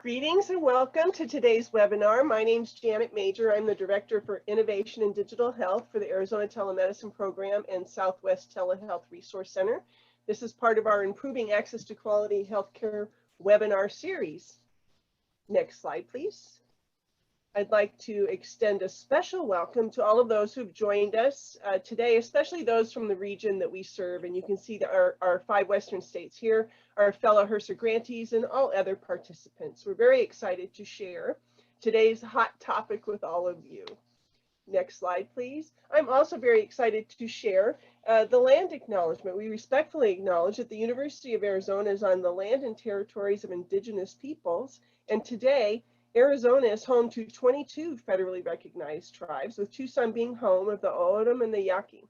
Greetings and welcome to today's webinar. My name is Janet Major. I'm the Director for Innovation in Digital Health for the Arizona Telemedicine Program and Southwest Telehealth Resource Center. This is part of our Improving Access to Quality Healthcare webinar series. Next slide, please. I'd like to extend a special welcome to all of those who've joined us today, especially those from the region that we serve. And you can see that our 5 Western states here, our fellow HRSA grantees, and all other participants. We're very excited to share today's hot topic with all of you. Next slide, please. I'm also very excited to share the land acknowledgement. We respectfully acknowledge that the University of Arizona is on the land and territories of indigenous peoples, and today, Arizona is home to 22 federally recognized tribes, with Tucson being home of the O'odham and the Yaqui.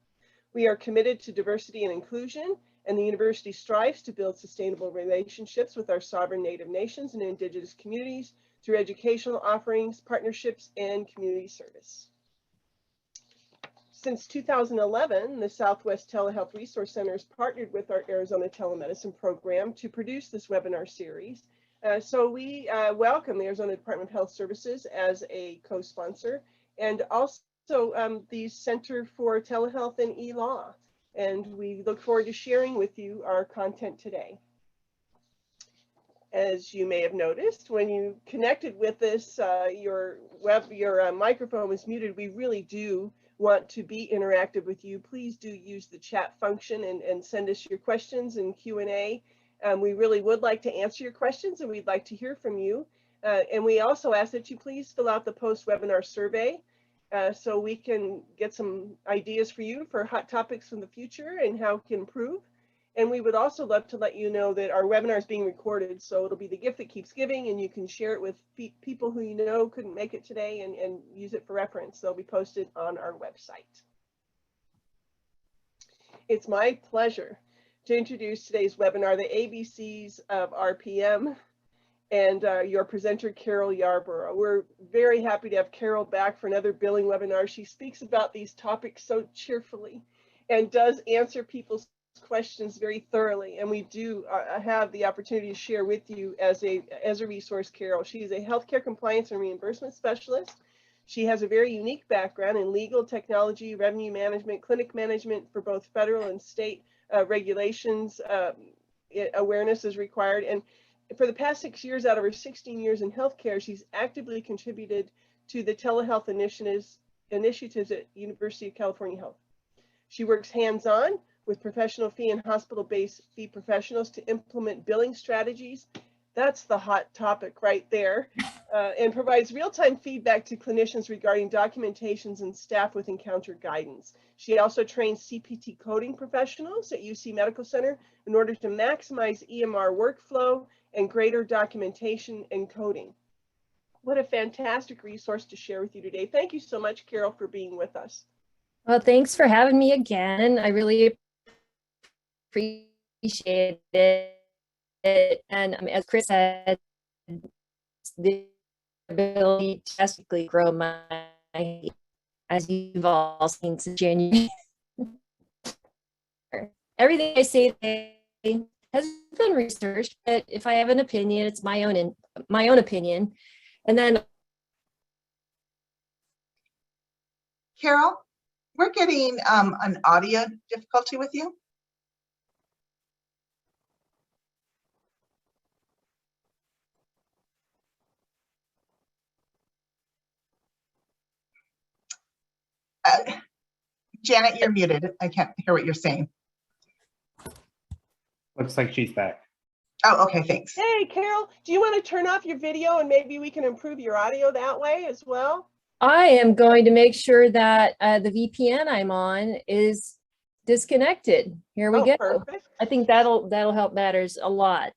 We are committed to diversity and inclusion, and the university strives to build sustainable relationships with our sovereign Native nations and indigenous communities through educational offerings, partnerships, and community service. Since 2011, the Southwest Telehealth Resource Center has partnered with our Arizona Telemedicine Program to produce this webinar series. So we welcome the Arizona Department of Health Services as a co-sponsor, and also the Center for Telehealth and E-Law. And we look forward to sharing with you our content today. As you may have noticed, when you connected with us, your microphone was muted. We really do want to be interactive with you. Please do use the chat function and send us your questions and Q&A. We really would like to answer your questions, and we'd like to hear from you. And we also ask that you please fill out the post-webinar survey so we can get some ideas for you for hot topics from the future and how we can improve. And we would also love to let you know that our webinar is being recorded, so it'll be the gift that keeps giving, and you can share it with people who you know couldn't make it today and use it for reference. They'll be posted on our website. It's my pleasure to introduce today's webinar, the ABCs of RPM, and your presenter, Carol Yarborough. We're very happy to have Carol back for another billing webinar. She speaks about these topics so cheerfully and does answer people's questions very thoroughly. And we do have the opportunity to share with you as a resource, Carol. She is a healthcare compliance and reimbursement specialist. She has a very unique background in legal, technology, revenue management, clinic management for both federal and state regulations. Awareness is required, and for the past 6 years out of her 16 years in healthcare, she's actively contributed to the telehealth initiatives at University of California Health. She works hands-on with professional fee and hospital-based fee professionals to implement billing strategies. That's the hot topic right there, and provides real-time feedback to clinicians regarding documentations and staff with encounter guidance. She also trains CPT coding professionals at UC Medical Center in order to maximize EMR workflow and greater documentation and coding. What a fantastic resource to share with you today. Thank you so much, Carol, for being with us. Well, thanks for having me again. I really appreciate it. And as Chris said, the ability to drastically grow my, as you've all seen since January. Everything I say today has been researched, but if I have an opinion, it's my own opinion. And then, Carol, we're getting an audio difficulty with you. Janet, you're muted. I can't hear what you're saying. Looks like she's back. Oh, okay, thanks. Hey, Carol, do you want to turn off your video and maybe we can improve your audio that way as well? I am going to make sure that the VPN I'm on is disconnected. Here we go. Perfect. I think that'll help matters a lot.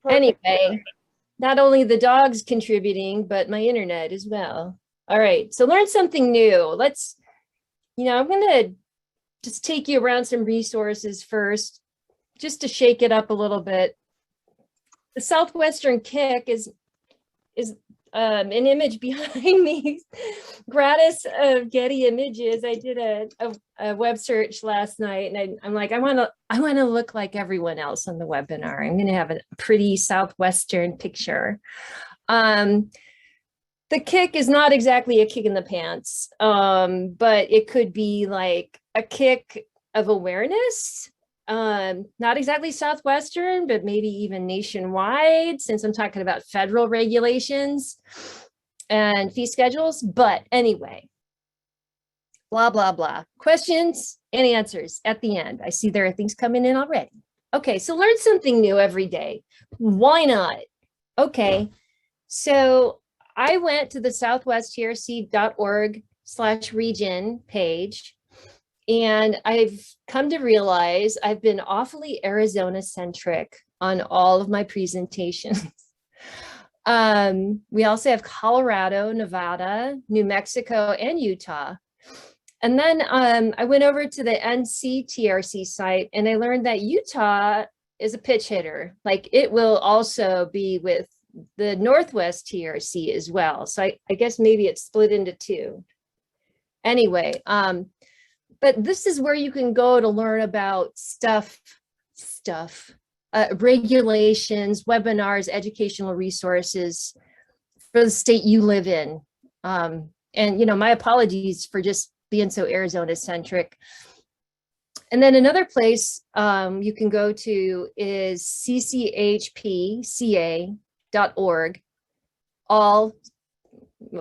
Perfect. Anyway, not only the dogs contributing, but my internet as well. All right, so learn something new. I'm going to just take you around some resources first, just to shake it up a little bit. The Southwestern Kick is an image behind me, gratis of Getty Images. I did a web search last night, and I'm like, I want to look like everyone else on the webinar. I'm going to have a pretty Southwestern picture. The kick is not exactly a kick in the pants, but it could be like a kick of awareness. Not exactly Southwestern, but maybe even nationwide, since I'm talking about federal regulations and fee schedules. But anyway, blah, blah, blah. Questions and answers at the end. I see there are things coming in already. Okay, so learn something new every day. Why not? Okay, so I went to the southwesttrc.org/region page, and I've come to realize I've been awfully Arizona centric on all of my presentations. We also have Colorado, Nevada, New Mexico, and Utah. And then I went over to the NCTRC site, and I learned that Utah is a pitch hitter. Like, it will also be with the Northwest TRC as well. So I guess maybe it's split into two. Anyway, but this is where you can go to learn about regulations, webinars, educational resources for the state you live in. And, you know, my apologies for just being so Arizona centric. And then another place you can go to is cchpca.org, all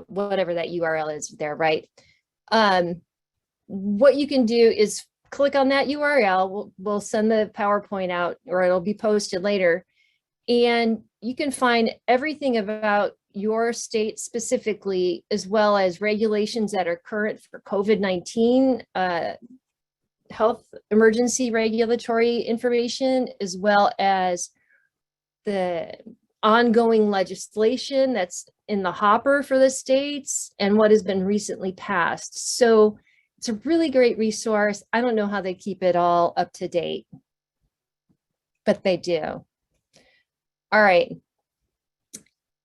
whatever that URL is there, right? What you can do is click on that URL. We'll send the PowerPoint out, or it'll be posted later. And you can find everything about your state specifically, as well as regulations that are current for COVID-19, health emergency regulatory information, as well as the ongoing legislation that's in the hopper for the states and what has been recently passed. So it's a really great resource. I don't know how they keep it all up to date, but they do. All right.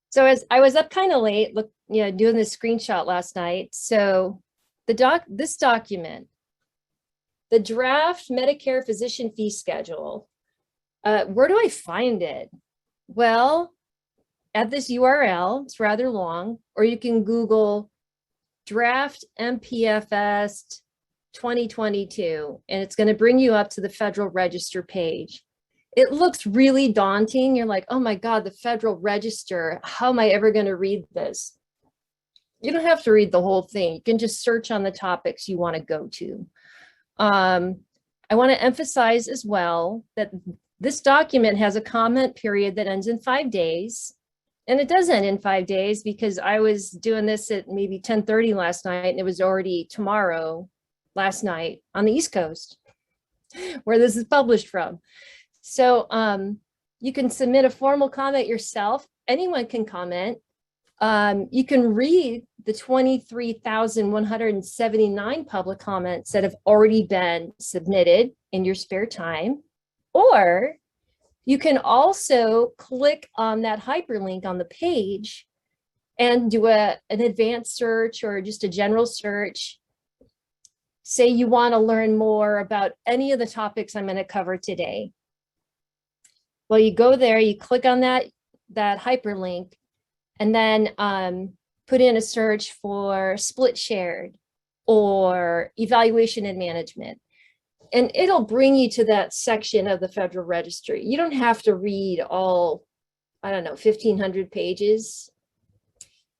So as I was up kind of late, doing this screenshot last night. So this document, the draft Medicare physician fee schedule, where do I find it? Well, at this URL, it's rather long, or you can Google draft MPFS 2022, and it's going to bring you up to the Federal Register page. It looks really daunting. You're like, oh my God, the Federal Register, how am I ever going to read this? You don't have to read the whole thing. You can just search on the topics you want to go to. I want to emphasize as well that this document has a comment period that ends in 5 days. And it does end in 5 days, because I was doing this at maybe 10:30 last night, and it was already tomorrow last night on the East Coast, where this is published from. So you can submit a formal comment yourself. Anyone can comment. You can read the 23,179 public comments that have already been submitted in your spare time. Or you can also click on that hyperlink on the page and do an advanced search or just a general search. Say you want to learn more about any of the topics I'm going to cover today. Well, you go there, you click on that hyperlink, and then put in a search for split shared or evaluation and management. And it'll bring you to that section of the Federal Register. You don't have to read all, 1,500 pages.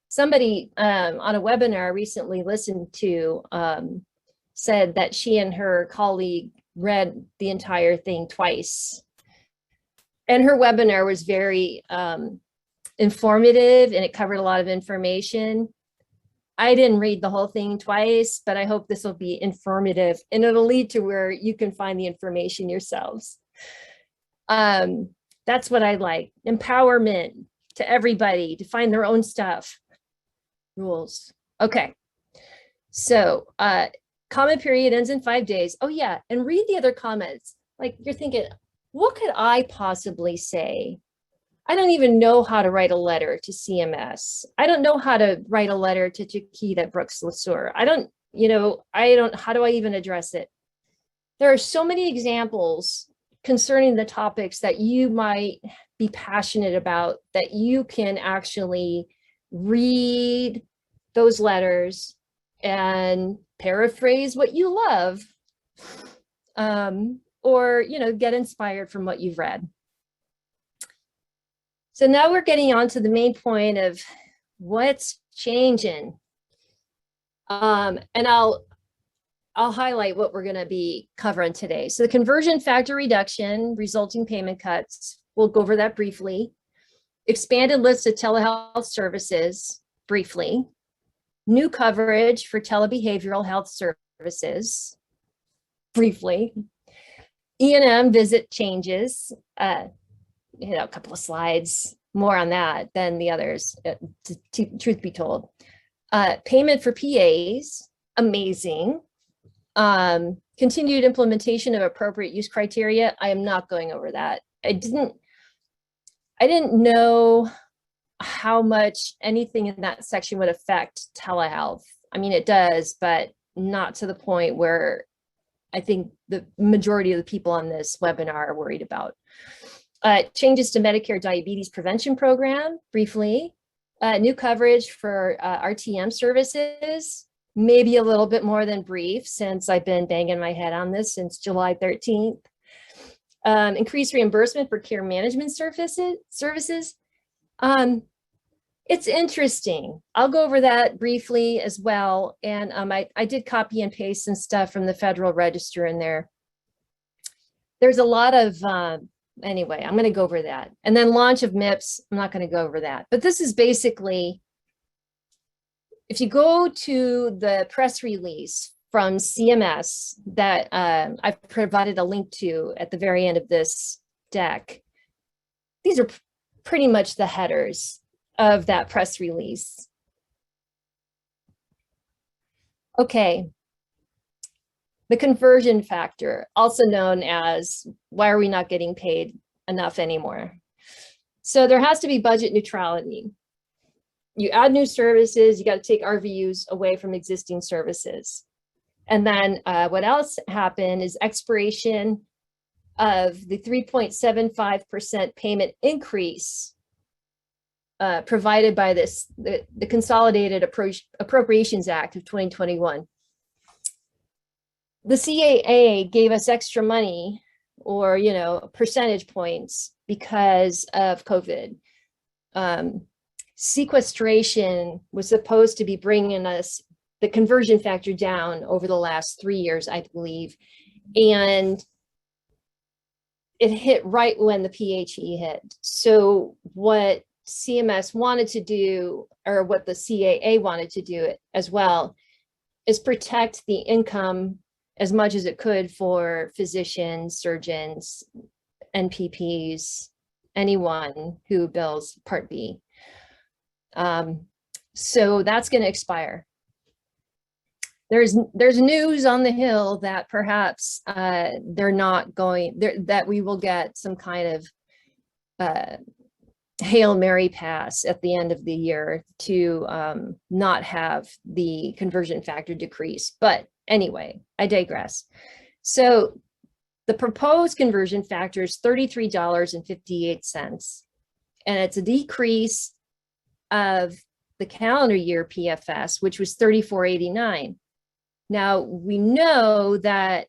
Somebody on a webinar recently listened to said that she and her colleague read the entire thing twice. And her webinar was very informative, and it covered a lot of information. I didn't read the whole thing twice, but I hope this will be informative, and it'll lead to where you can find the information yourselves. That's what I like. Empowerment to everybody to find their own stuff. Rules. Okay. So comment period ends in 5 days. Oh yeah, and read the other comments. Like, you're thinking, what could I possibly say? I don't even know how to write a letter to CMS. I don't know how to write a letter to Chiquita Brooks LeSueur. how do I even address it? There are so many examples concerning the topics that you might be passionate about, that you can actually read those letters and paraphrase what you love, or, get inspired from what you've read. So now we're getting on to the main point of what's changing. And I'll highlight what we're going to be covering today. So the conversion factor reduction, resulting payment cuts, we'll go over that briefly. Expanded list of telehealth services, briefly. New coverage for telebehavioral health services, briefly. E&M visit changes, a couple of slides more on that than the others, truth be told. Payment for PAs, amazing. Continued implementation of appropriate use criteria. I am not going over that. I didn't know how much anything in that section would affect telehealth. I mean, it does, but not to the point where I think the majority of the people on this webinar are worried about. Changes to Medicare diabetes prevention program, briefly. New coverage for RTM services, maybe a little bit more than brief, since I've been banging my head on this since July 13th. Increased reimbursement for care management services. It's interesting. I'll go over that briefly as well. And I did copy and paste some stuff from the Federal Register in there. There's a lot of, anyway, I'm going to go over that. And then launch of MIPS, I'm not going to go over that. But this is basically, if you go to the press release from CMS that I've provided a link to at the very end of this deck, these are pretty much the headers of that press release. Okay. The conversion factor, also known as why are we not getting paid enough anymore? So there has to be budget neutrality. You add new services, you got to take RVUs away from existing services. And then what else happened is expiration of the 3.75% payment increase provided by the Consolidated Appropriations Act of 2021. The CAA gave us extra money, or percentage points, because of COVID. Sequestration was supposed to be bringing us the conversion factor down over the last 3 years, I believe, and it hit right when the PHE hit. So what CMS wanted to do, or what the CAA wanted to do as well, is protect the income as much as it could for physicians, surgeons, NPPs, anyone who bills Part B. So that's going to expire. There's news on the Hill that perhaps they're not going there, that we will get some kind of Hail Mary pass at the end of the year to not have the conversion factor decrease. But anyway, I digress. So the proposed conversion factor is $33.58, and it's a decrease of the calendar year PFS, which was $34.89. Now, we know that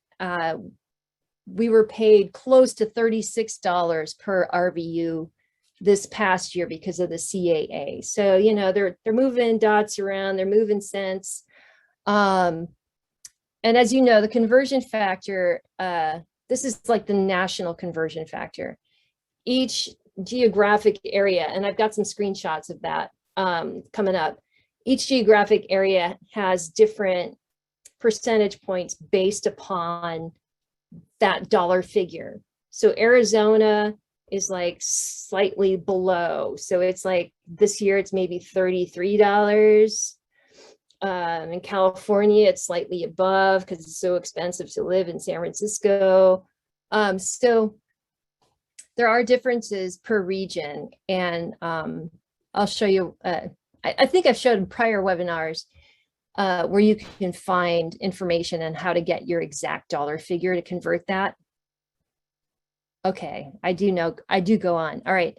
we were paid close to $36 per RVU this past year because of the CAA. So, they're moving dots around, they're moving cents. And as you know, the conversion factor, this is like the national conversion factor. Each geographic area, and I've got some screenshots of that coming up. Each geographic area has different percentage points based upon that dollar figure. So Arizona is like slightly below. So it's like this year it's maybe $33. In California, it's slightly above because it's so expensive to live in San Francisco. So there are differences per region, and I'll show you. I think I've showed in prior webinars where you can find information on how to get your exact dollar figure to convert that. Okay, I do go on. All right.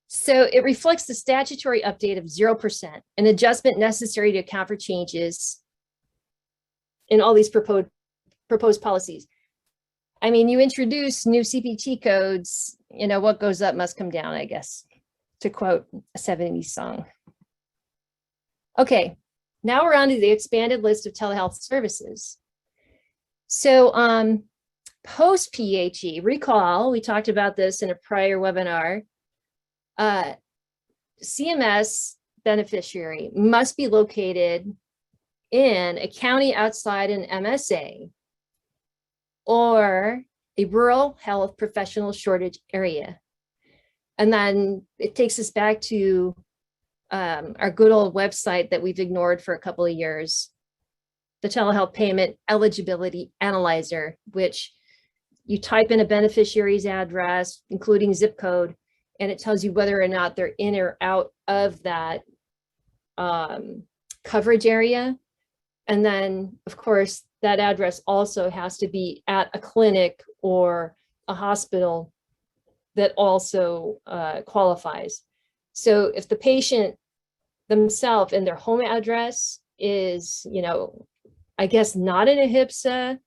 So it reflects the statutory update of 0%, an adjustment necessary to account for changes in all these proposed policies. I mean, you introduce new CPT codes, what goes up must come down, I guess, to quote a 70s song. Okay, now we're on to the expanded list of telehealth services. So post PHE, recall, we talked about this in a prior webinar, CMS beneficiary must be located in a county outside an MSA or a rural health professional shortage area. And then it takes us back to our good old website that we've ignored for a couple of years, the Telehealth Payment Eligibility Analyzer, which you type in a beneficiary's address, including zip code, and it tells you whether or not they're in or out of that coverage area. And then, of course, that address also has to be at a clinic or a hospital that also qualifies. So if the patient themselves and their home address is, I guess not in a HIPSA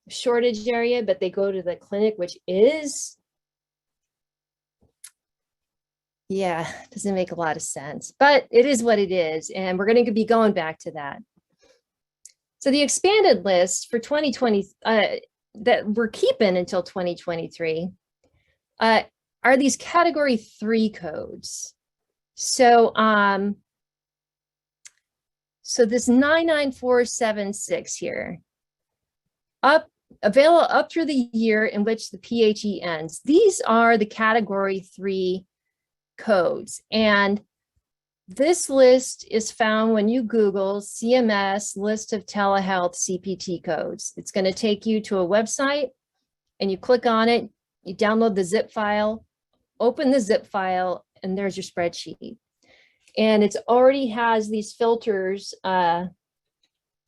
shortage area, but they go to the clinic, which is, doesn't make a lot of sense, but it is what it is. And we're going to be going back to that. So the expanded list for 2020 that we're keeping until 2023 are these category 3 codes. So, so this 99476 here, available up through the year in which the PHE ends. These are the category 3 codes. And this list is found when you Google CMS list of telehealth CPT codes. It's going to take you to a website and you click on it, you download the zip file, open the zip file, and there's your spreadsheet. And it already has these filters on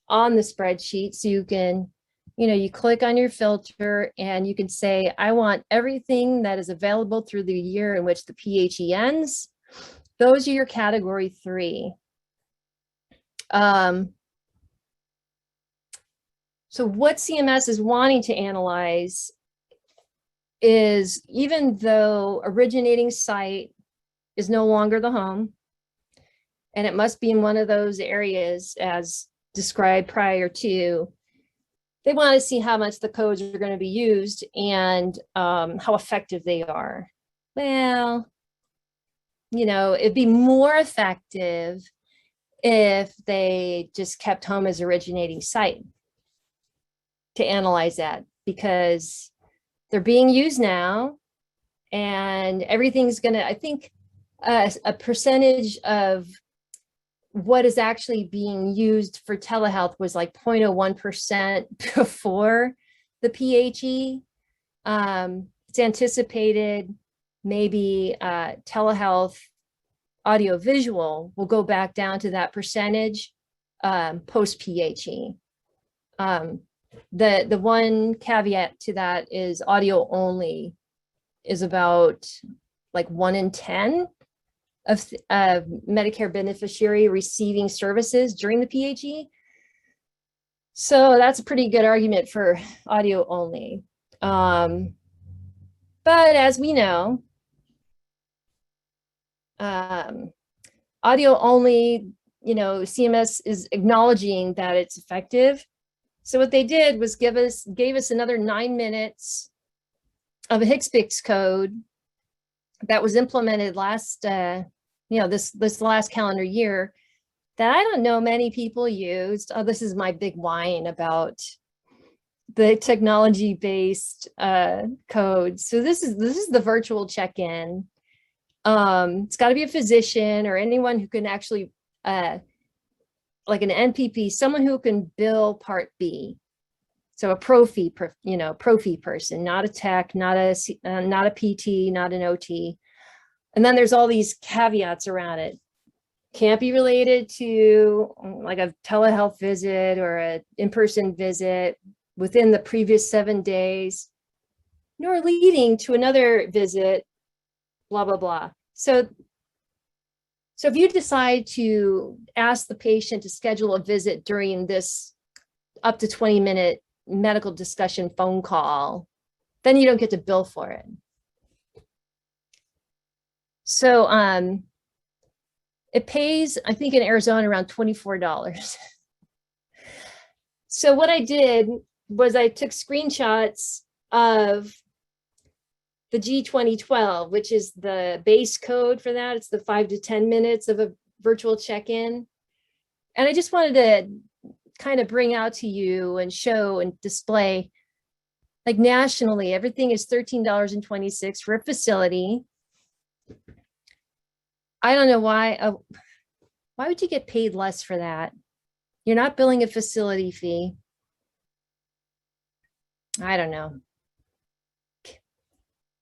the spreadsheet. So you can, you click on your filter and you can say, I want everything that is available through the year in which the PHE ends. Those are your category 3. So what CMS is wanting to analyze is, even though originating site is no longer the home, and it must be in one of those areas as described prior to, they want to see how much the codes are going to be used and how effective they are. Well, it'd be more effective if they just kept home as originating site to analyze that, because they're being used now and everything's going to, I think a percentage of what is actually being used for telehealth was like 0.01% before the PHE. It's anticipated maybe telehealth audiovisual will go back down to that percentage post PHE. The one caveat to that is audio only is about like 1 in 10 of Medicare beneficiary receiving services during the PHE. So that's a pretty good argument for audio only. But as we know, audio only, CMS is acknowledging that it's effective. So what they did was gave us another 9 minutes of a HCPCS code that was implemented last, this last calendar year, that I don't know many people used. Oh, this is my big whine about the technology-based codes. So this is the virtual check-in. It's got to be a physician or anyone who can actually, like an NPP, someone who can bill Part B. So a pro-fee person, not a tech, not a PT, not an OT. And then there's all these caveats around it. Can't be related to like a telehealth visit or an in-person visit within the previous 7 days. nor leading to another visit, blah, blah, blah. So if you decide to ask the patient to schedule a visit during this up to 20-minute medical discussion phone call, then you don't get to bill for it. So it pays, I think in Arizona, around $24. So what I did was I took screenshots of the G2012, which is the base code for that. It's the 5 to 10 minutes of a virtual check-in. And I just wanted to kind of bring out to you and show and display, like nationally, everything is $13.26 for a facility. I don't know why. Why would you get paid less for that? You're not billing a facility fee. I don't know.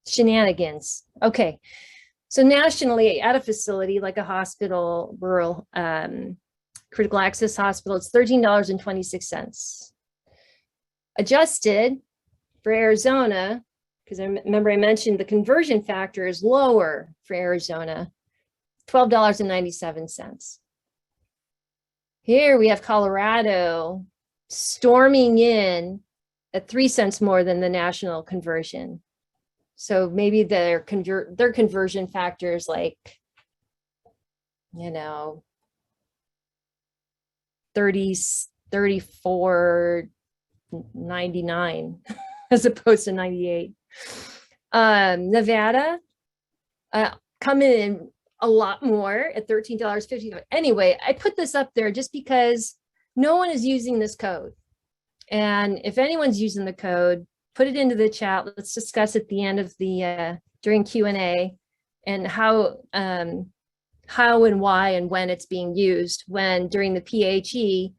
Shenanigans. Okay. So nationally, at a facility like a hospital, rural critical access hospital, it's $13.26. Adjusted for Arizona, because I remember I mentioned the conversion factor is lower for Arizona, $12.97. Here we have Colorado storming in at 3 cents more than the national conversion. So maybe their conversion factor is like, 34.99 as opposed to 98. Nevada coming in a lot more at $13.50. Anyway, I put this up there just because no one is using this code. And if anyone's using the code, put it into the chat. Let's discuss at the end of the during Q&A and how and why and when it's being used. When during the PHE,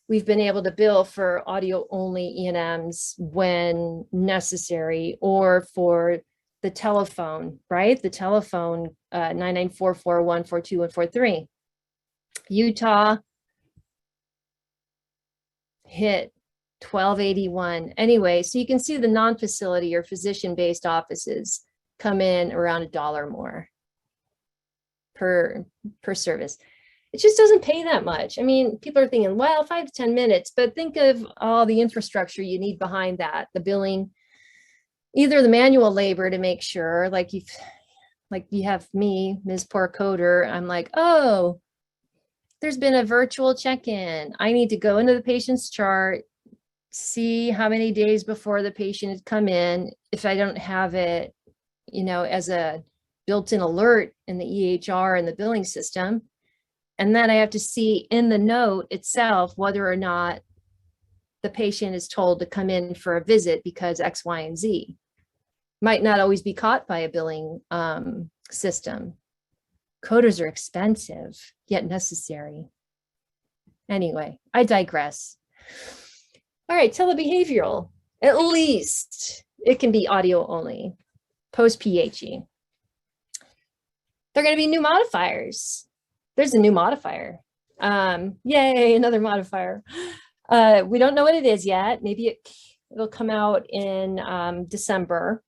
we've been able to bill for audio only E&Ms when necessary, or for the telephone, right? The telephone 9944142 and 43. Utah hit 1281. Anyway, so you can see the non-facility or physician-based offices come in around $1 more per service. It just doesn't pay that much. I mean, people are thinking, well, 5 to 10 minutes, but think of all the infrastructure you need behind that, the billing, either the manual labor to make sure, like you have me, Ms. Poor Coder, I'm like, oh, there's been a virtual check-in. I need to go into the patient's chart, see how many days before the patient had come in. If I don't have it, as a built-in alert in the EHR and the billing system. And then I have to see in the note itself whether or not the patient is told to come in for a visit because X, Y, and Z. Might not always be caught by a billing system. Coders are expensive, yet necessary. Anyway, I digress. All right, telebehavioral. At least it can be audio only, post-PHE. They're going to be new modifiers. There's a new modifier. Yay, another modifier. We don't know what it is yet. Maybe it'll come out in December.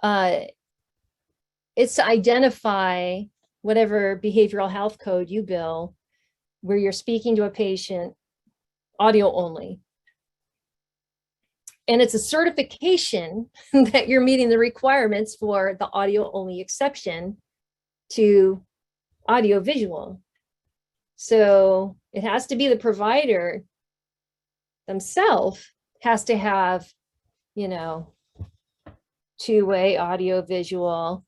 It's to identify whatever behavioral health code you bill, where you're speaking to a patient audio only. And it's a certification that you're meeting the requirements for the audio only exception to audio visual. So it has to be the provider themselves has to have, two-way audio visual,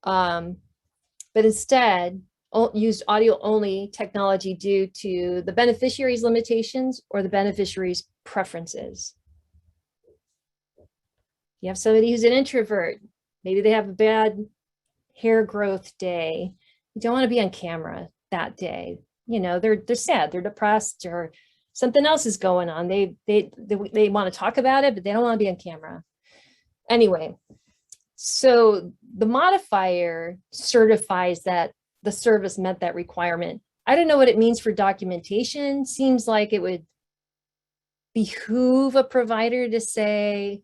but instead used audio only technology due to the beneficiary's limitations or the beneficiary's preferences. You have somebody who's an introvert, maybe they have a bad hair growth day. You don't want to be on camera that day. They're sad, they're depressed, or something else is going on. They want to talk about it, but they don't want to be on camera. Anyway, so the modifier certifies that the service met that requirement. I don't know what it means for documentation. Seems like it would behoove a provider to say,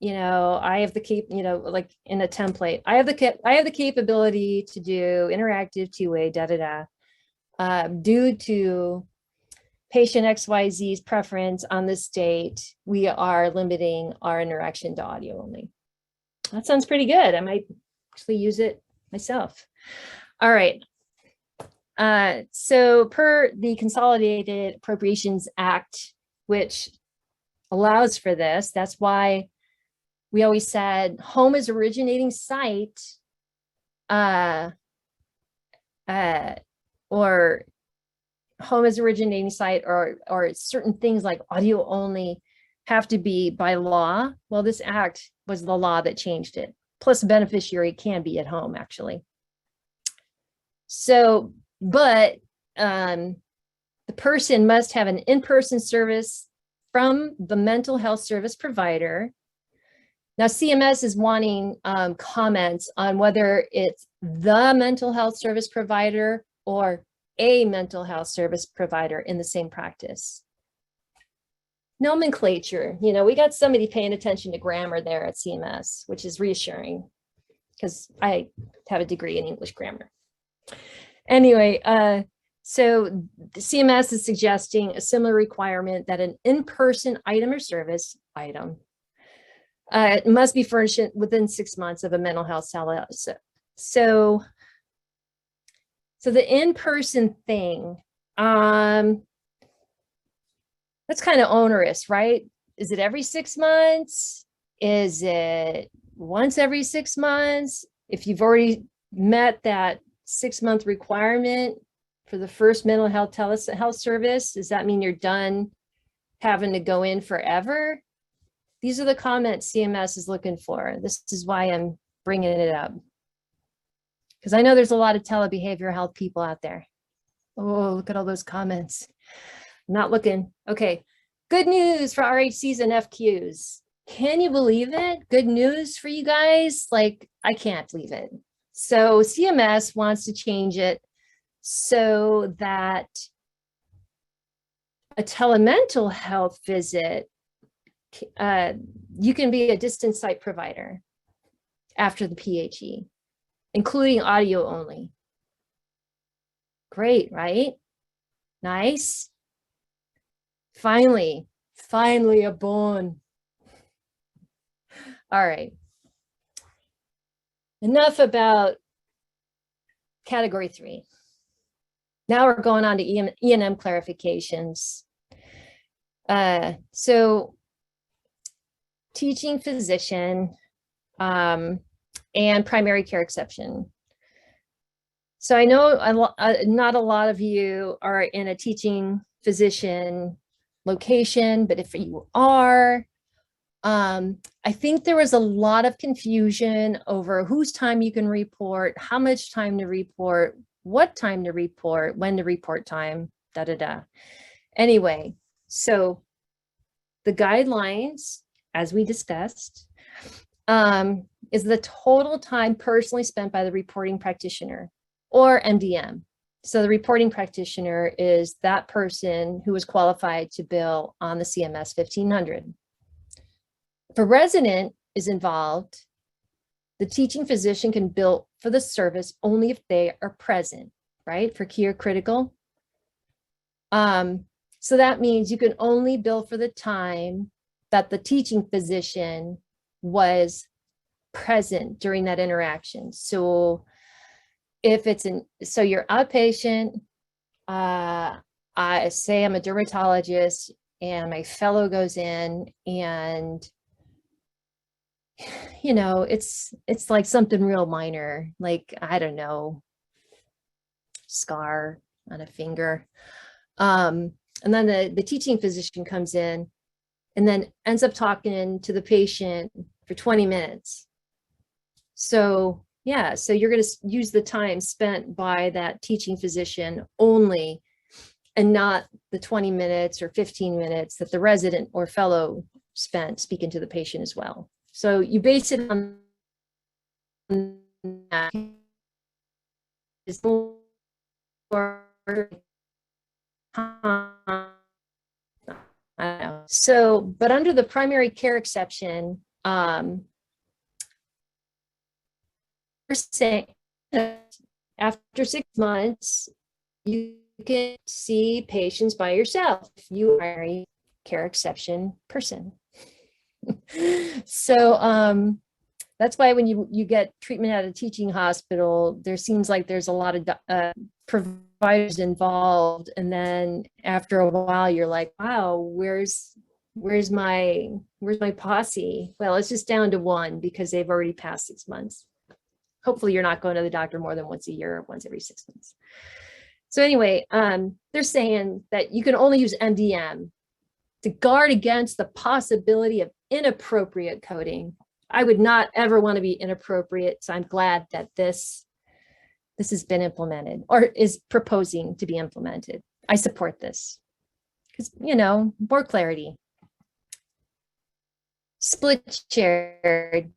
I have like in a template, I have the capability to do interactive two-way, due to patient XYZ's preference on this date, we are limiting our interaction to audio only. That sounds pretty good. I might actually use it myself. All right. So per the Consolidated Appropriations Act, which allows for this, that's why we always said home is originating site, or home is originating site, or certain things like audio only have to be by law. Well, this act was the law that changed it. Plus, a beneficiary can be at home, actually. So, but the person must have an in-person service from the mental health service provider. Now, CMS is wanting comments on whether it's the mental health service provider or a mental health service provider in the same practice. Nomenclature, we got somebody paying attention to grammar there at CMS, which is reassuring because I have a degree in English grammar. Anyway, so the CMS is suggesting a similar requirement that an in-person item or service item must be furnished within 6 months of a mental health telehealth. So the in-person thing, that's kind of onerous, right? Is it every 6 months? Is it once every 6 months? If you've already met that 6-month requirement for the first mental health telehealth service, does that mean you're done having to go in forever? These are the comments CMS is looking for. This is why I'm bringing it up. Because I know there's a lot of telebehavioral health people out there. Oh, look at all those comments. I'm not looking. Okay. Good news for RHCs and FQs. Can you believe it? Good news for you guys? Like, I can't believe it. So CMS wants to change it so that a telemental health visit, you can be a distance site provider after the PHE, including audio only. Great, right? Nice. Finally a bone. All right. Enough about category 3. Now we're going on to E&M clarifications. So teaching physician and primary care exception. So I know not a lot of you are in a teaching physician location, but if you are, I think there was a lot of confusion over whose time you can report, how much time to report, what time to report, when to report time, Anyway, so the guidelines, as we discussed, is the total time personally spent by the reporting practitioner or MDM. So the reporting practitioner is that person who is qualified to bill on the CMS 1500. If a resident is involved, the teaching physician can bill for the service only if they are present, right? For key or critical. So that means you can only bill for the time that the teaching physician was present during that interaction. So if so you're outpatient, I say I'm a dermatologist and my fellow goes in and it's like something real minor, like, I don't know, scar on a finger. And then the teaching physician comes in and then ends up talking to the patient for 20 minutes. So yeah, so you're going to use the time spent by that teaching physician only and not the 20 minutes or 15 minutes that the resident or fellow spent speaking to the patient as well. So you base it on that. So, but under the primary care exception, We're saying that after 6 months, you can see patients by yourself if you are a care exception person. So that's why when you get treatment at a teaching hospital, there seems like there's a lot of providers involved, and then after a while you're like, wow, where's my posse? Well, it's just down to one because they've already passed 6 months. Hopefully you're not going to the doctor more than once a year or once every 6 months. So anyway, they're saying that you can only use MDM to guard against the possibility of inappropriate coding. I would not ever want to be inappropriate, so I'm glad that this has been implemented or is proposing to be implemented. I support this because, more clarity. Split shared.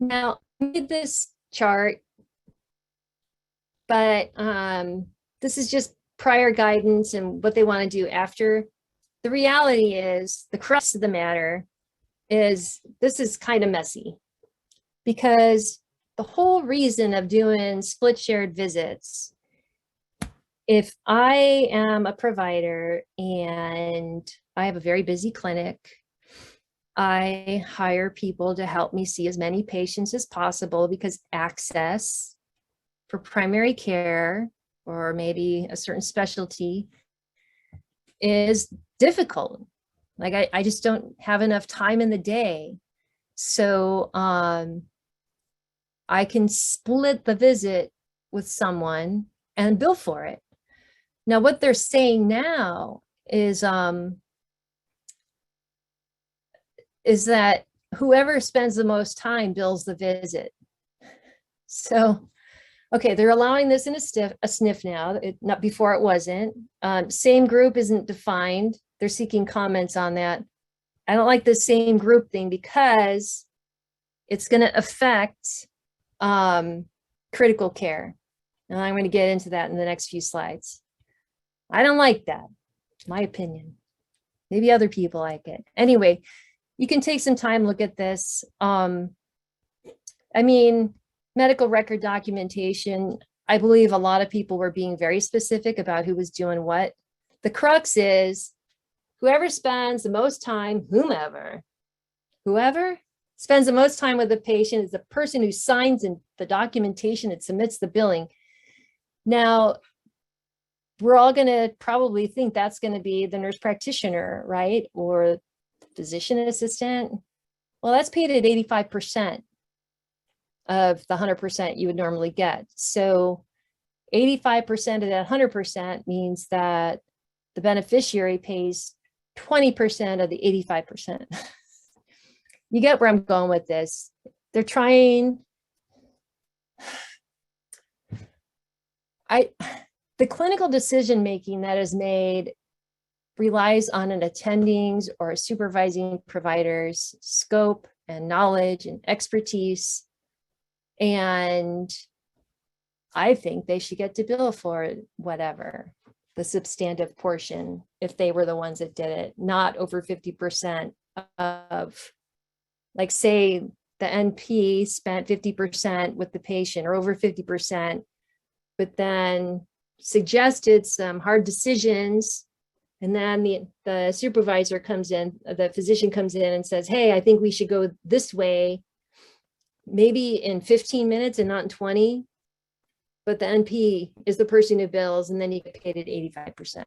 Now, I made this chart, but this is just prior guidance and what they want to do after. The reality is, the crux of the matter is this is kind of messy, because the whole reason of doing split shared visits, if I am a provider and I have a very busy clinic, I hire people to help me see as many patients as possible, because access for primary care or maybe a certain specialty is difficult. Like I just don't have enough time in the day. So I can split the visit with someone and bill for it. Now, what they're saying now is that whoever spends the most time bills the visit. So, okay, they're allowing this in a SNF now. Not before it wasn't. Same group isn't defined. They're seeking comments on that. I don't like the same group thing because it's going to affect critical care. And I'm going to get into that in the next few slides. I don't like that. My opinion. Maybe other people like it. Anyway, you can take some time, look at this. I mean, medical record documentation, I believe a lot of people were being very specific about who was doing what. The crux is whoever spends the most time, whoever spends the most time with the patient is the person who signs in the documentation and submits the billing. Now, we're all going to probably think that's going to be the nurse practitioner, right? Or physician assistant. Well, that's paid at 85% of the 100% you would normally get. So 85% of that 100% means that the beneficiary pays 20% of the 85%. You get where I'm going with this. They're trying. The clinical decision-making that is made relies on an attending's or a supervising provider's scope and knowledge and expertise. And I think they should get to bill for whatever, the substantive portion, if they were the ones that did it, not over 50% of, like, say the NP spent 50% with the patient or over 50%, but then suggested some hard decisions. And then the supervisor comes in, the physician comes in and says, hey, I think we should go this way, maybe in 15 minutes and not in 20. But the NP is the person who bills, and then you get paid at 85%.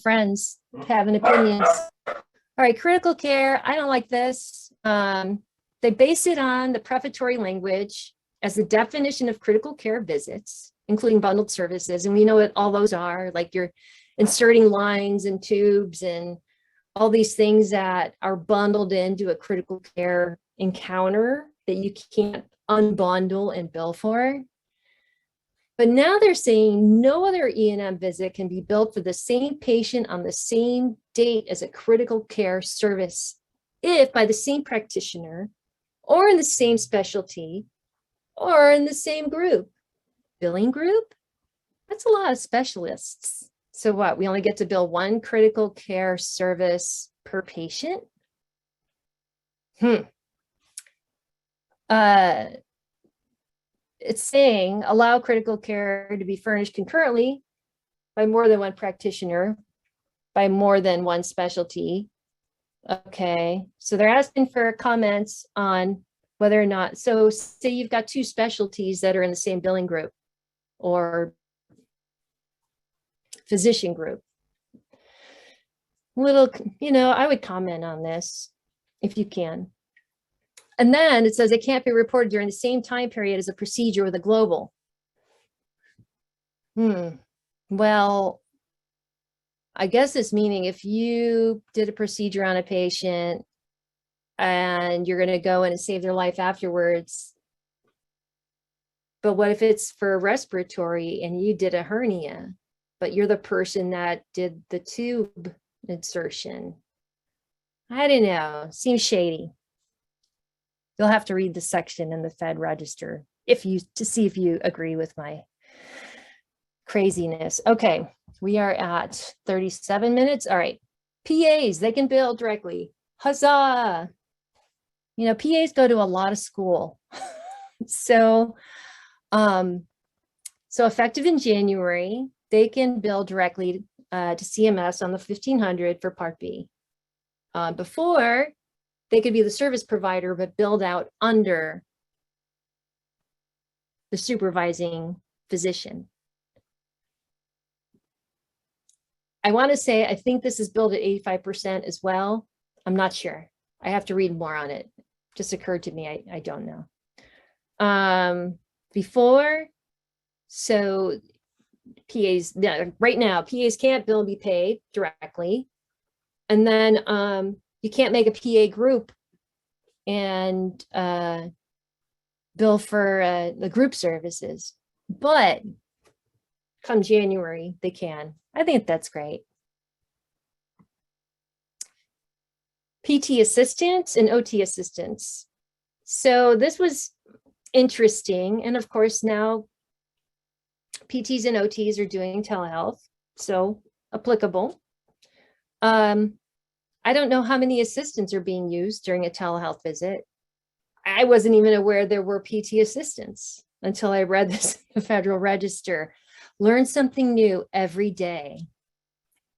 Friends having opinions. All right, critical care. I don't like this. They base it on the prefatory language as the definition of critical care visits, including bundled services. And we know what all those are, like you're inserting lines and tubes and all these things that are bundled into a critical care encounter that you can't unbundle and bill for. But now they're saying no other E&M visit can be billed for the same patient on the same date as a critical care service if by the same practitioner or in the same specialty or in the same group. Billing group? That's a lot of specialists. So what, we only get to bill one critical care service per patient? It's saying allow critical care to be furnished concurrently by more than one practitioner, by more than one specialty. Okay, so they're asking for comments on whether or not, so say you've got two specialties that are in the same billing group or physician group. Little, I would comment on this if you can. And then it says it can't be reported during the same time period as a procedure with a global. Well, I guess it's meaning if you did a procedure on a patient and you're going to go in and save their life afterwards. But what if it's for respiratory and you did a hernia, but you're the person that did the tube insertion? I don't know. Seems shady. You'll have to read the section in the Fed Register to see if you agree with my craziness. Okay, we are at 37 minutes. All right. PAs, they can bill directly. Huzzah. PAs go to a lot of school. So effective in January, they can bill directly to CMS on the 1500 for Part B. Before, they could be the service provider, but billed out under the supervising physician. I want to say, I think this is billed at 85% as well. I'm not sure. I have to read more on it. Just occurred to me. I don't know. Before, so PAs, right now, PAs can't bill and be paid directly. And then you can't make a PA group and bill for the group services. But come January, they can. I think that's great. PT assistants and OT assistants. So this was interesting. And of course, now PTs and OTs are doing telehealth, so applicable. I don't know how many assistants are being used during a telehealth visit. I wasn't even aware there were PT assistants until I read this in the Federal Register. Learn something new every day.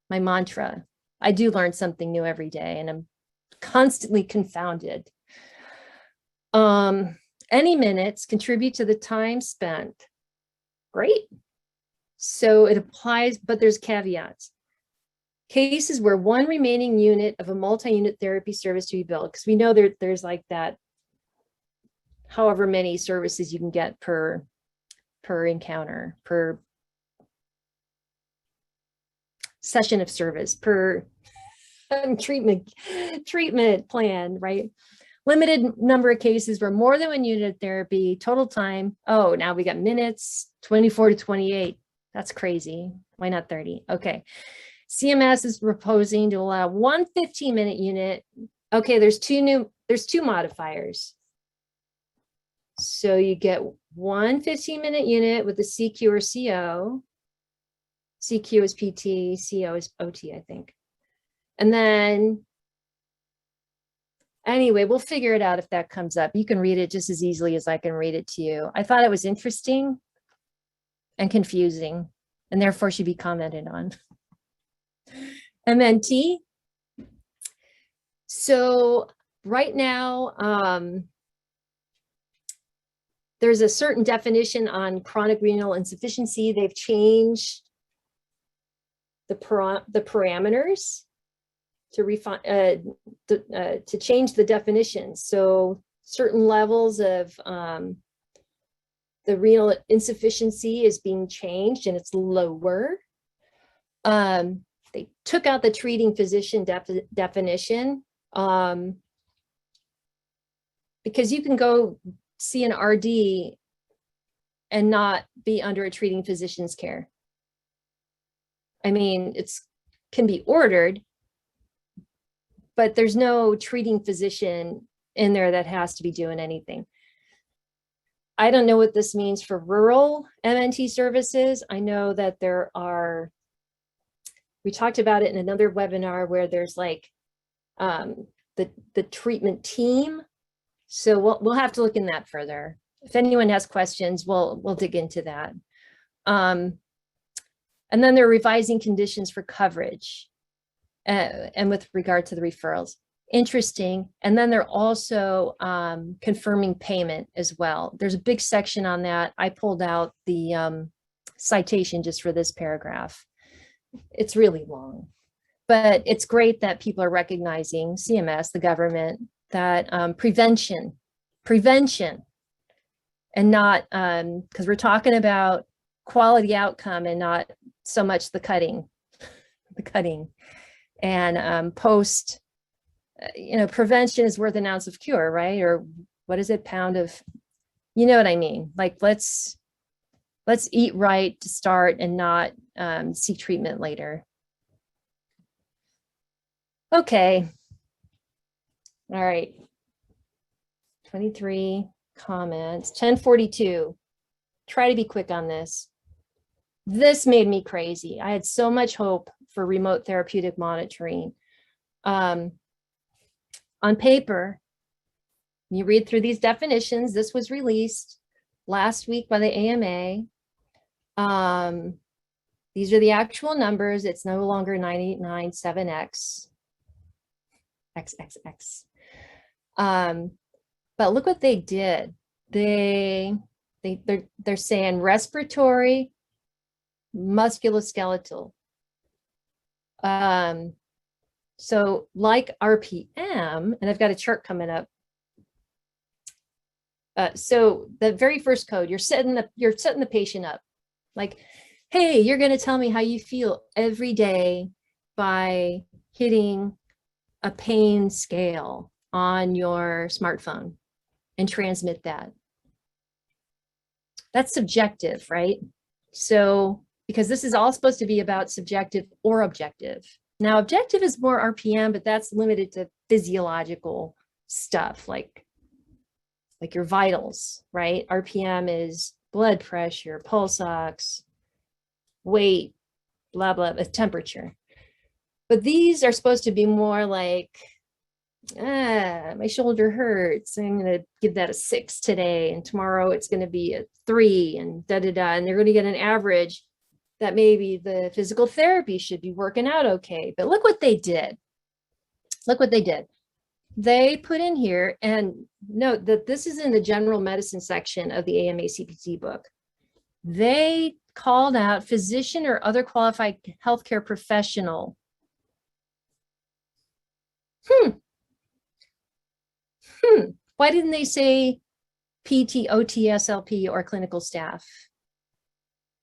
My mantra. I do learn something new every day, and I'm constantly confounded. Any minutes contribute to the time spent. Great. So it applies, but there's caveats. Cases where one remaining unit of a multi-unit therapy service to be billed, because we know there's like that, however many services you can get per encounter, per session of service, per treatment plan, right? Limited number of cases where more than one unit of therapy, total time. Oh, now we got minutes, 24 to 28. That's crazy. Why not 30? Okay. CMS is proposing to allow one 15-minute unit. Okay, there's two modifiers. So you get one 15-minute unit with the CQ or CO. CQ is PT, CO is OT, I think. And then, anyway, we'll figure it out if that comes up. You can read it just as easily as I can read it to you. I thought it was interesting and confusing, and therefore should be commented on. MNT. So right now, there's a certain definition on chronic renal insufficiency. They've changed the parameters to refine to change the definitions. So certain levels of the renal insufficiency is being changed, and it's lower. They took out the treating physician definition because you can go see an RD and not be under a treating physician's care. I mean, can be ordered, but there's no treating physician in there that has to be doing anything. I don't know what this means for rural MNT services. I know that there are, we talked about it in another webinar where there's like the treatment team. So we'll have to look in that further. If anyone has questions, we'll dig into that. And then they're revising conditions for coverage and with regard to the referrals. Interesting. And then they're also confirming payment as well. There's a big section on that. I pulled out the citation just for this paragraph. It's really long, but it's great that people are recognizing, CMS, the government, that prevention, and not, because we're talking about quality outcome and not so much the cutting. And post, prevention is worth an ounce of cure, right? Or what is it, pound of, you know what I mean? Like, let's eat right to start and not seek treatment later. Okay. All right. 23 comments, 1042. Try to be quick on this. This made me crazy. I had so much hope for remote therapeutic monitoring. On paper, you read through these definitions. This was released last week by the AMA. These are the actual numbers. It's no longer 9897X. XXX. But look what they did. They're saying respiratory, musculoskeletal. So like RPM, and I've got a chart coming up. So the very first code, you're setting the patient up. Like, hey, you're going to tell me how you feel every day by hitting a pain scale on your smartphone and transmit that. That's subjective, right? So, because this is all supposed to be about subjective or objective. Now, objective is more RPM, but that's limited to physiological stuff like your vitals, right? RPM is blood pressure, pulse ox, weight, blah, blah, temperature. But these are supposed to be more like, my shoulder hurts. I'm going to give that a 6 today. And tomorrow it's going to be a 3 and da-da-da. And they're going to get an average that maybe the physical therapy should be working out okay. But look what they did. Look what they did. They put in here, and note that this is in the general medicine section of the AMA CPT book. They called out physician or other qualified healthcare professional. Why didn't they say PT, OT, SLP, or clinical staff?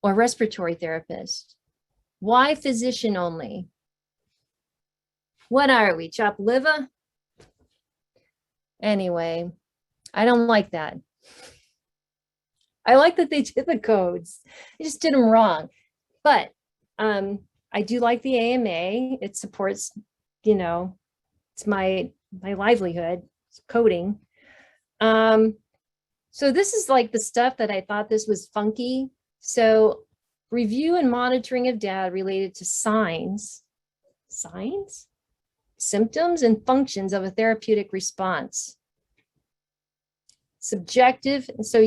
Or respiratory therapist? Why physician only? What are we, chopped liver? Anyway, I don't like that. I like that they did the codes. They just did them wrong. But I do like the AMA. It supports, it's my livelihood, it's coding. So this is like the stuff that I thought this was funky. So review and monitoring of data related to signs, symptoms, and functions of a therapeutic response. Subjective, and so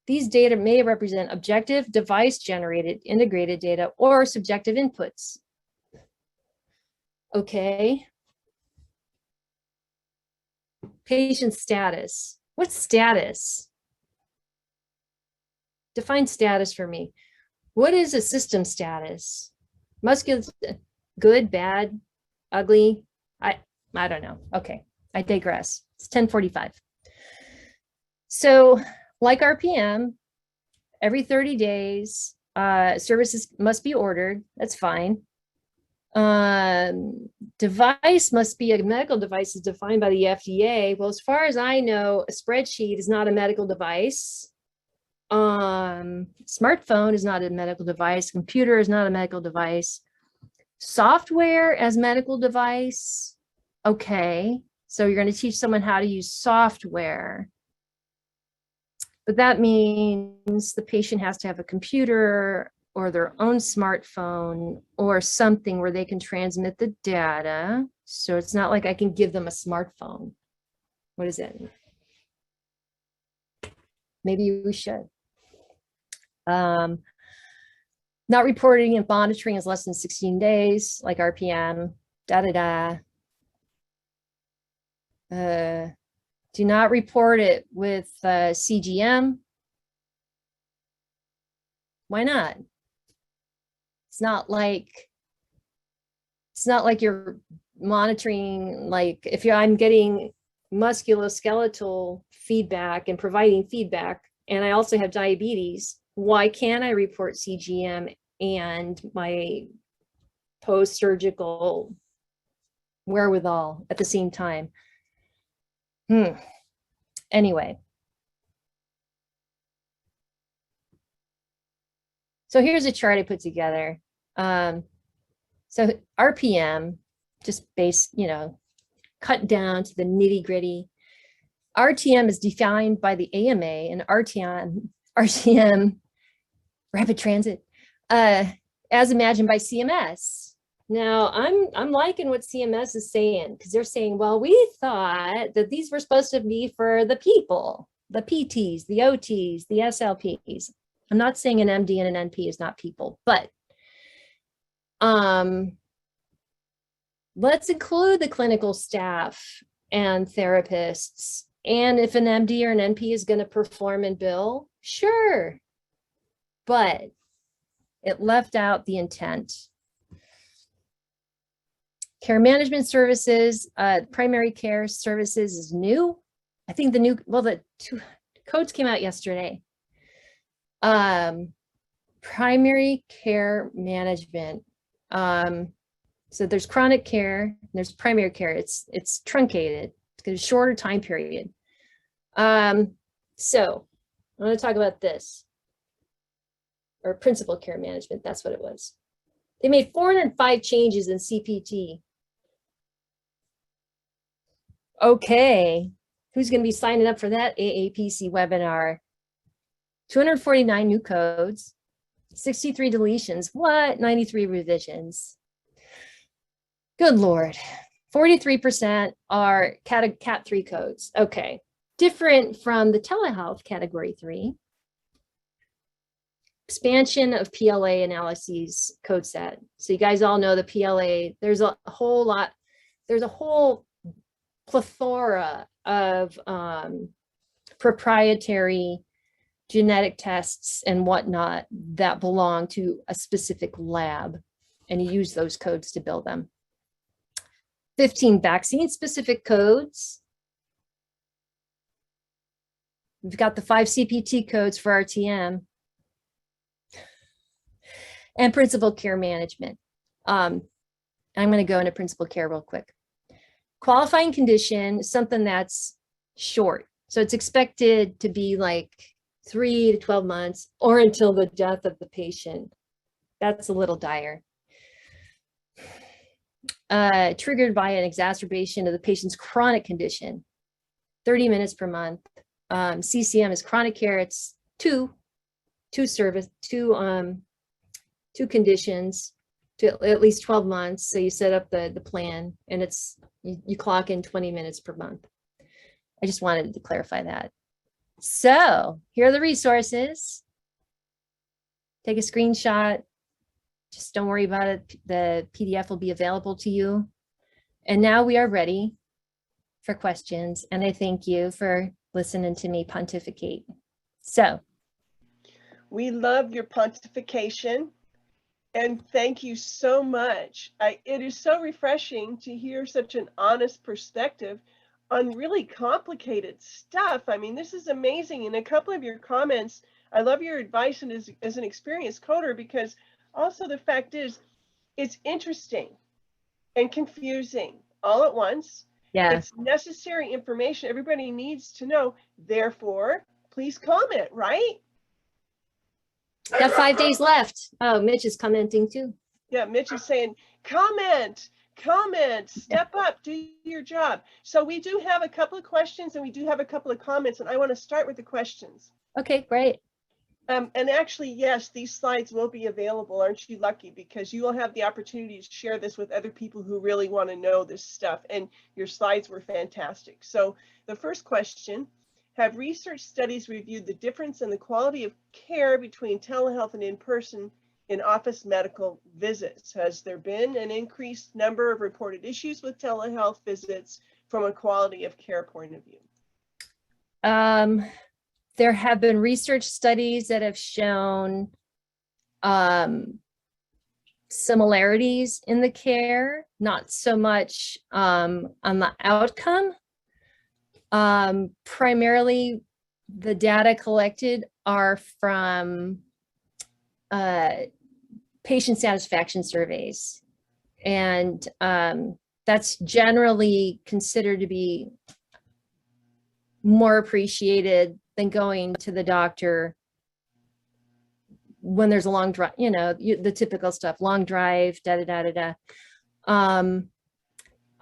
these data may represent objective, device-generated, integrated data, or subjective inputs. Okay. Patient status. What's status? Define status for me. What is a system status? Muscular, good, bad, ugly? I don't know. Okay, I digress. It's 10:45. So like RPM, every 30 days, services must be ordered. That's fine. Device must be a medical device as defined by the FDA. Well, as far as I know, a spreadsheet is not a medical device. Smartphone is not a medical device. Computer is not a medical device. Software as medical device. Okay. So you're going to teach someone how to use software. but that means the patient has to have a computer or their own smartphone or something where they can transmit the data. So it's not like I can give them a smartphone. What is it? Maybe we should. Not reporting and monitoring is less than 16 days, like RPM, do not report it with CGM. Why not? It's not like you're monitoring, like if I'm getting musculoskeletal feedback and providing feedback, and I also have diabetes, why can't I report CGM and my post-surgical wherewithal at the same time? Anyway. So here's a chart I put together. So RPM, just cut down to the nitty gritty. RTM is defined by the AMA, and RTM, rapid transit, as imagined by CMS. Now, I'm liking what CMS is saying, because they're saying, well, we thought that these were supposed to be for the people, the PTs, the OTs, the SLPs. I'm not saying an MD and an NP is not people, but let's include the clinical staff and therapists. And if an MD or an NP is going to perform and bill, sure. But it left out the intent. Care management services, primary care services is new. I think the two codes came out yesterday. Primary care management. So there's chronic care, there's primary care. It's truncated. It's got a shorter time period. So I want to talk about this, or principal care management. That's what it was. They made 405 changes in CPT. Okay, who's going to be signing up for that AAPC webinar? 249 new codes, 63 deletions. What? 93 revisions. Good Lord. 43% are Cat 3 codes. Okay, different from the telehealth category 3. Expansion of PLA analyses code set. So you guys all know the PLA, there's a whole plethora of proprietary genetic tests and whatnot that belong to a specific lab, and you use those codes to build them. 15 vaccine-specific codes. We've got the 5 CPT codes for RTM and principal care management. I'm going to go into principal care real quick. Qualifying condition is something that's short. So it's expected to be like 3 to 12 months or until the death of the patient. That's a little dire. Triggered by an exacerbation of the patient's chronic condition, 30 minutes per month. CCM is chronic care. It's two conditions to at least 12 months. So you set up the plan, and you clock in 20 minutes per month. I just wanted to clarify that. So here are the resources. Take a screenshot. Just don't worry about it. The PDF will be available to you. And now we are ready for questions. And I thank you for listening to me pontificate. So. We love your pontification. And thank you so much. It is so refreshing to hear such an honest perspective on really complicated stuff. I mean, this is amazing. In a couple of your comments, I love your advice and as an experienced coder, because also the fact is, it's interesting and confusing all at once. Yeah. It's necessary information everybody needs to know. Therefore, please comment, right? Got 5 days left. Oh, Mitch is commenting too. Yeah, Mitch is saying, comment, comment, step up, do your job. So we do have a couple of questions and we do have a couple of comments, and I want to start with the questions. Okay, great. And actually, yes, these slides will be available. Aren't you lucky? Because you will have the opportunity to share this with other people who really want to know this stuff. And your slides were fantastic. So the first question, have research studies reviewed the difference in the quality of care between telehealth and in-person in office medical visits? Has there been an increased number of reported issues with telehealth visits from a quality of care point of view? There have been research studies that have shown similarities in the care, not so much on the outcome. Primarily, the data collected are from patient satisfaction surveys. And that's generally considered to be more appreciated than going to the doctor when there's a long drive, you know, the typical stuff, long drive,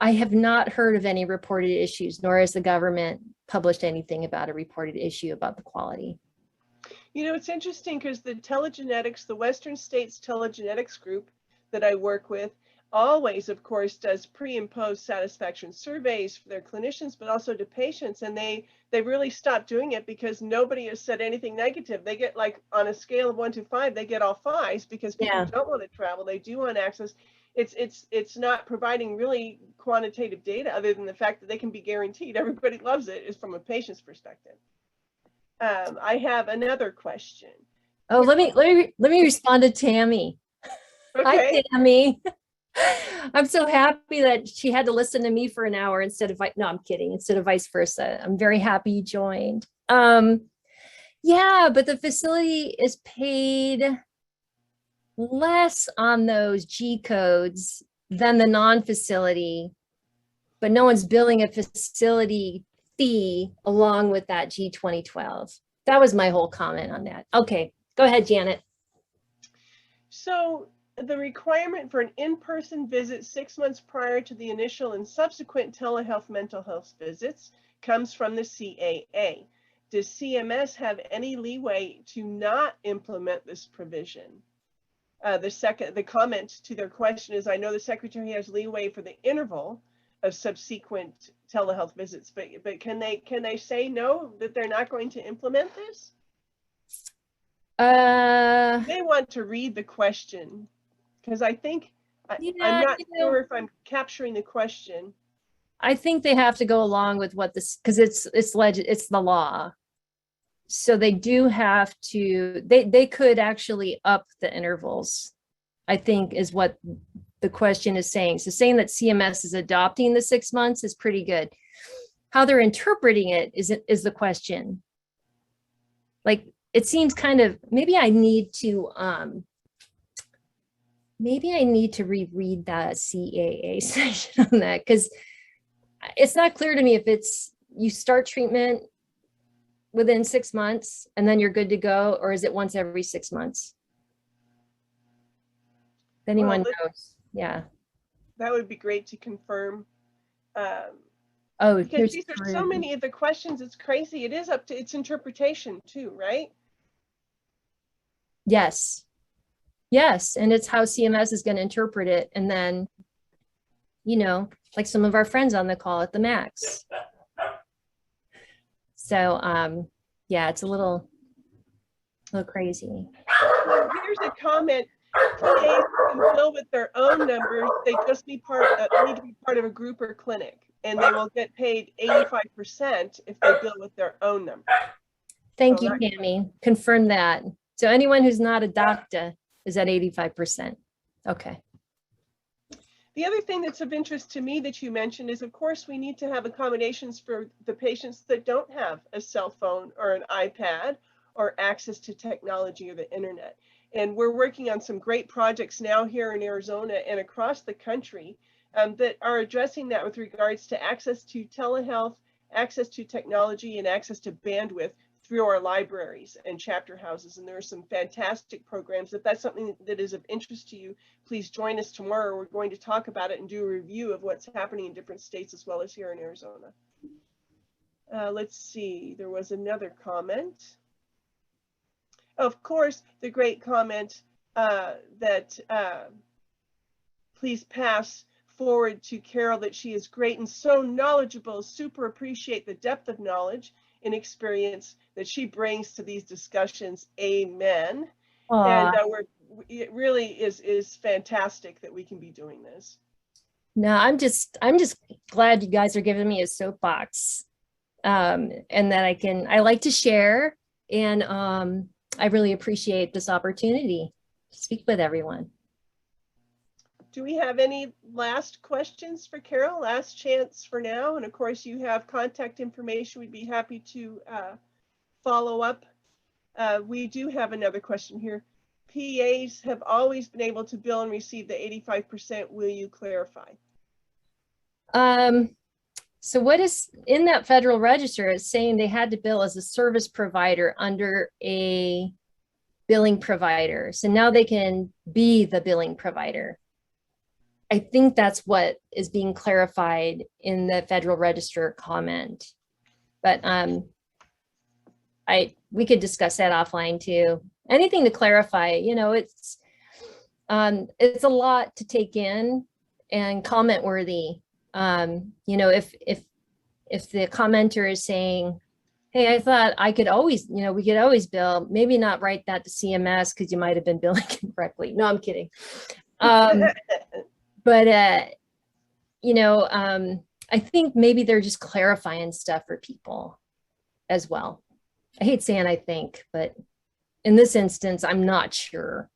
I have not heard of any reported issues, nor has the government published anything about a reported issue about the quality. You know, it's interesting because the telegenetics, the Western States telegenetics group that I work with, always, of course, does pre and post satisfaction surveys for their clinicians, but also to patients. And they really stopped doing it because nobody has said anything negative. They get, like, on a scale of 1 to 5, they get all 5s because people don't want to travel. They do want access. It's not providing really quantitative data other than the fact that they can be guaranteed. Everybody loves it, is from a patient's perspective. I have another question. Oh, let me respond to Tammy. Okay. Hi, Tammy. I'm so happy that she had to listen to me for an hour instead of, no, I'm kidding, instead of vice versa. I'm very happy you joined. Yeah, but the facility is paid less on those G codes than the non-facility, but no one's billing a facility fee along with that G 2012. That was my whole comment on that. Okay, go ahead, Janet. So the requirement for an in-person visit 6 months prior to the initial and subsequent telehealth mental health visits comes from the CAA. Does CMS have any leeway to not implement this provision? The comment to their question is, I know the secretary has leeway for the interval of subsequent telehealth visits, but can they say no, that they're not going to implement this? They want to read the question, because I think I'm not sure if I'm capturing the question. I think they have to go along with what this, because it's the law. So they do have to, they could actually up the intervals, I think, is what the question is saying. So saying that CMS is adopting the 6 months is pretty good. How they're interpreting it is the question. Like, it seems kind of, maybe I need to reread that CAA section on that, because it's not clear to me if it's you start treatment within 6 months and then you're good to go, or is it once every 6 months? If anyone knows, yeah. That would be great to confirm. Because these are so many of the questions, it's crazy. It is up to its interpretation too, right? Yes. Yes, and it's how CMS is going to interpret it. And then, you know, like some of our friends on the call at the Max. So, yeah, it's a little crazy. Here's a comment. PAs can bill with their own numbers. They just need to be part of a group or clinic, and they will get paid 85% if they bill with their own number. Thank you, Tammy. Confirm that. So anyone who's not a doctor is at 85%. Okay. The other thing that's of interest to me that you mentioned is, of course, we need to have accommodations for the patients that don't have a cell phone or an iPad or access to technology or the internet. And we're working on some great projects now here in Arizona and across the country that are addressing that with regards to access to telehealth, access to technology, and access to bandwidth through our libraries and chapter houses. And there are some fantastic programs. If that's something that is of interest to you, please join us tomorrow. We're going to talk about it and do a review of what's happening in different states as well as here in Arizona. Let's see, there was another comment. Of course, the great comment that please pass forward to Carol that she is great and so knowledgeable. Super appreciate the depth of knowledge and experience that she brings to these discussions. Amen. Aw. And it really is fantastic that we can be doing this. No, I'm just glad you guys are giving me a soapbox, and that I like to share, and I really appreciate this opportunity to speak with everyone. Do we have any last questions for Carol? Last chance for now. And of course, you have contact information. We'd be happy to follow up. We do have another question here. PAs have always been able to bill and receive the 85%. Will you clarify? So what is in that Federal Register is saying they had to bill as a service provider under a billing provider. So now they can be the billing provider. I think that's what is being clarified in the Federal Register comment. But we could discuss that offline too. Anything to clarify, you know, it's a lot to take in and comment worthy. You know, if the commenter is saying, hey, I thought I could always, you know, we could always bill, maybe not write that to CMS because you might have been billing incorrectly. No, I'm kidding. But, you know, I think maybe they're just clarifying stuff for people as well. I hate saying I think, but in this instance, I'm not sure.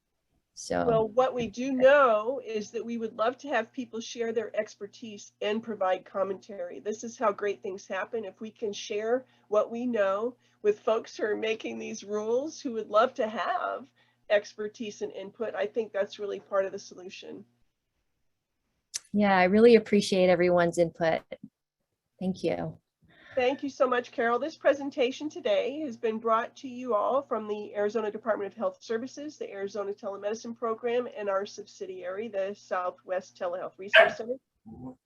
So, well, what we do know is that we would love to have people share their expertise and provide commentary. This is how great things happen. If we can share what we know with folks who are making these rules, who would love to have expertise and input, I think that's really part of the solution. yeah, I really appreciate everyone's input. Thank you. Thank you so much, Carol. This presentation today has been brought to you all from the Arizona Department of Health Services, the Arizona Telemedicine Program, and our subsidiary, the Southwest Telehealth Resource Center.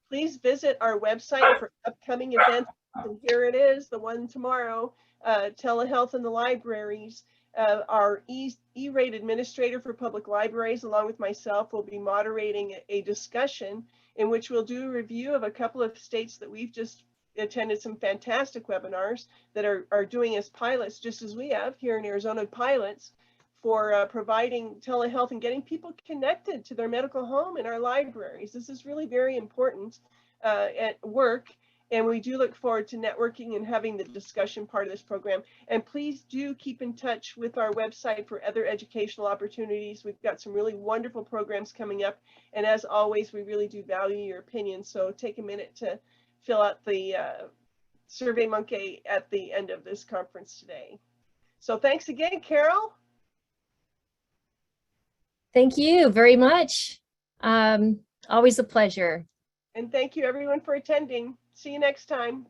Please visit our website for upcoming events. And here it is, the one tomorrow, Telehealth in the Libraries. Our E-Rate Administrator for Public Libraries, along with myself, will be moderating a discussion in which we'll do a review of a couple of states that we've just attended some fantastic webinars that are doing as pilots, just as we have here in Arizona, pilots for providing telehealth and getting people connected to their medical home in our libraries. This is really very important at work. And we do look forward to networking and having the discussion part of this program. And please do keep in touch with our website for other educational opportunities. We've got some really wonderful programs coming up. And as always, we really do value your opinion. So take a minute to fill out the SurveyMonkey at the end of this conference today. So thanks again, Carol. Thank you very much. Always a pleasure. And thank you everyone for attending. See you next time.